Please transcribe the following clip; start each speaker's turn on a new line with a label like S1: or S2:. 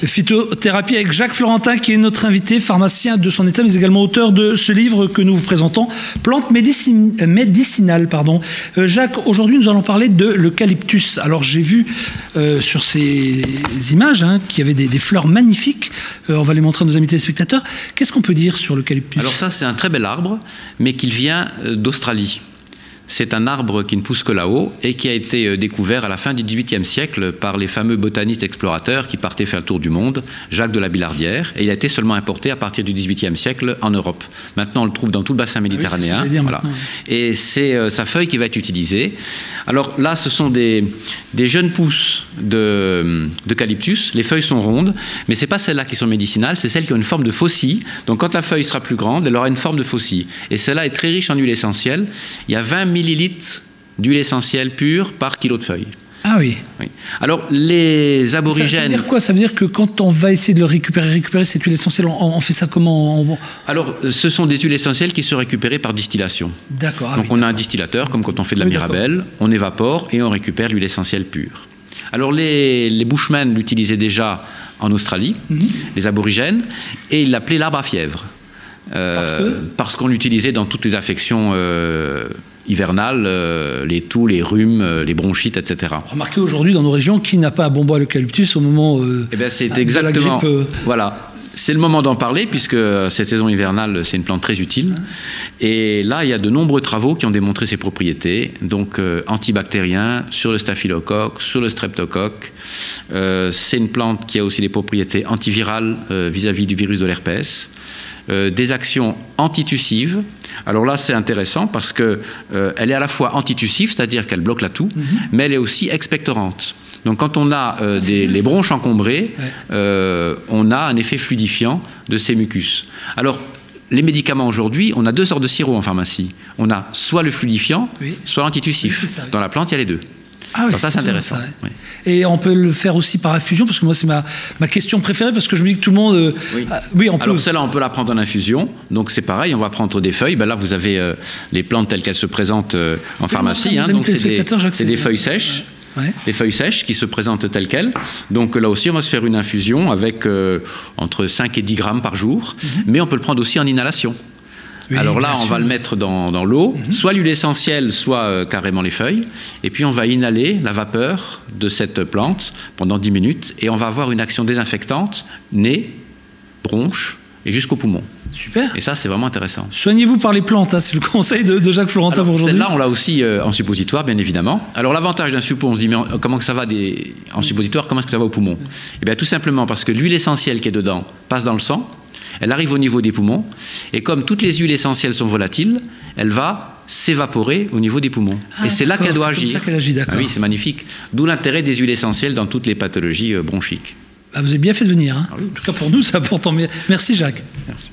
S1: Phytothérapie avec Jacques Florentin, qui est notre invité, pharmacien de son état, mais également auteur de ce livre que nous vous présentons, Plantes médicinales. Jacques, aujourd'hui, nous allons parler de l'eucalyptus. Alors, j'ai vu sur ces images qu'il y avait des fleurs magnifiques. On va les montrer à nos amis téléspectateurs. Qu'est-ce qu'on peut dire sur l'eucalyptus?
S2: Alors ça, c'est un très bel arbre, mais qui vient d'Australie. C'est un arbre qui ne pousse que là-haut et qui a été découvert à la fin du XVIIIe siècle par les fameux botanistes explorateurs qui partaient faire le tour du monde, Jacques de la Billardière, et il a été seulement importé à partir du XVIIIe siècle en Europe. Maintenant, on le trouve dans tout le bassin méditerranéen.
S1: Oui, voilà.
S2: Et c'est sa feuille qui va être utilisée. Alors là, ce sont des jeunes pousses d'eucalyptus. Les feuilles sont rondes, mais ce n'est pas celles-là qui sont médicinales, c'est celles qui ont une forme de faucille. Donc quand la feuille sera plus grande, elle aura une forme de faucille. Et celle-là est très riche en huile essentielle. Il y a 20 millilitres d'huile essentielle pure par kilo de feuilles.
S1: Ah oui.
S2: Alors, les aborigènes...
S1: Ça veut dire quoi? Ça veut dire que quand on va essayer de le récupérer cette huile essentielle, on fait ça comment?
S2: Alors, ce sont des huiles essentielles qui sont récupérées par distillation.
S1: D'accord.
S2: Donc, on a un distillateur, comme quand on fait de la Mirabelle, on évapore et on récupère l'huile essentielle pure. Alors, les Bushmen l'utilisaient déjà en Australie, les aborigènes, et ils l'appelaient l'arbre à fièvre. Parce qu'on l'utilisait dans toutes les affections hivernales, les toux, les rhumes, les bronchites, etc.
S1: Remarquez aujourd'hui dans nos régions, qui n'a pas un bonbon à l'eucalyptus au moment
S2: c'est exactement,
S1: de la grippe
S2: voilà. C'est le moment d'en parler puisque cette saison hivernale, c'est une plante très utile. Et là, il y a de nombreux travaux qui ont démontré ses propriétés, donc antibactériens, sur le staphylocoque, sur le streptocoque. C'est une plante qui a aussi des propriétés antivirales vis-à-vis du virus de l'herpès. Des actions antitussives. Alors là, c'est intéressant parce qu'elle est à la fois antitussive, c'est-à-dire qu'elle bloque la toux, mais elle est aussi expectorante. Donc quand on a les bronches encombrées, on a un effet fluidifiant de ces mucus. Alors, les médicaments aujourd'hui, on a deux sortes de sirop en pharmacie. On a soit le fluidifiant, soit l'antitussif. Dans la plante, il y a les deux.
S1: Ah oui,
S2: alors ça, c'est intéressant.
S1: Et on peut le faire aussi par infusion, parce que moi, c'est ma question préférée, parce que je me dis que tout le monde...
S2: Oui, on peut. Alors celle-là, on peut la prendre en infusion. Donc c'est pareil, on va prendre des feuilles. Ben là, vous avez les plantes telles qu'elles se présentent en pharmacie. Donc c'est des feuilles sèches. Les feuilles sèches qui se présentent telles quelles. Donc là aussi, on va se faire une infusion avec entre 5 et 10 grammes par jour. Mais on peut le prendre aussi en inhalation. Oui, alors là, on va le mettre dans l'eau, soit l'huile essentielle, soit carrément les feuilles. Et puis, on va inhaler la vapeur de cette plante pendant 10 minutes. Et on va avoir une action désinfectante, nez, bronches et jusqu'au poumon.
S1: Super.
S2: Et ça, c'est vraiment intéressant.
S1: Soignez-vous par les plantes, c'est le conseil de Jacques Florentin pour aujourd'hui.
S2: Celle-là, on l'a aussi en suppositoire, bien évidemment. Alors, l'avantage d'un suppo, on se dit, mais comment que ça va en suppositoire, comment est-ce que ça va au poumon? Eh bien, tout simplement parce que l'huile essentielle qui est dedans passe dans le sang. Elle arrive au niveau des poumons, et comme toutes les huiles essentielles sont volatiles, elle va s'évaporer au niveau des poumons. Et c'est là qu'elle doit agir.
S1: C'est comme ça qu'elle agit, d'accord.
S2: Oui, c'est magnifique. D'où l'intérêt des huiles essentielles dans toutes les pathologies bronchiques.
S1: Vous avez bien fait de venir.
S2: Ah oui.
S1: En tout cas, pour nous, c'est important. Merci, Jacques.
S2: Merci.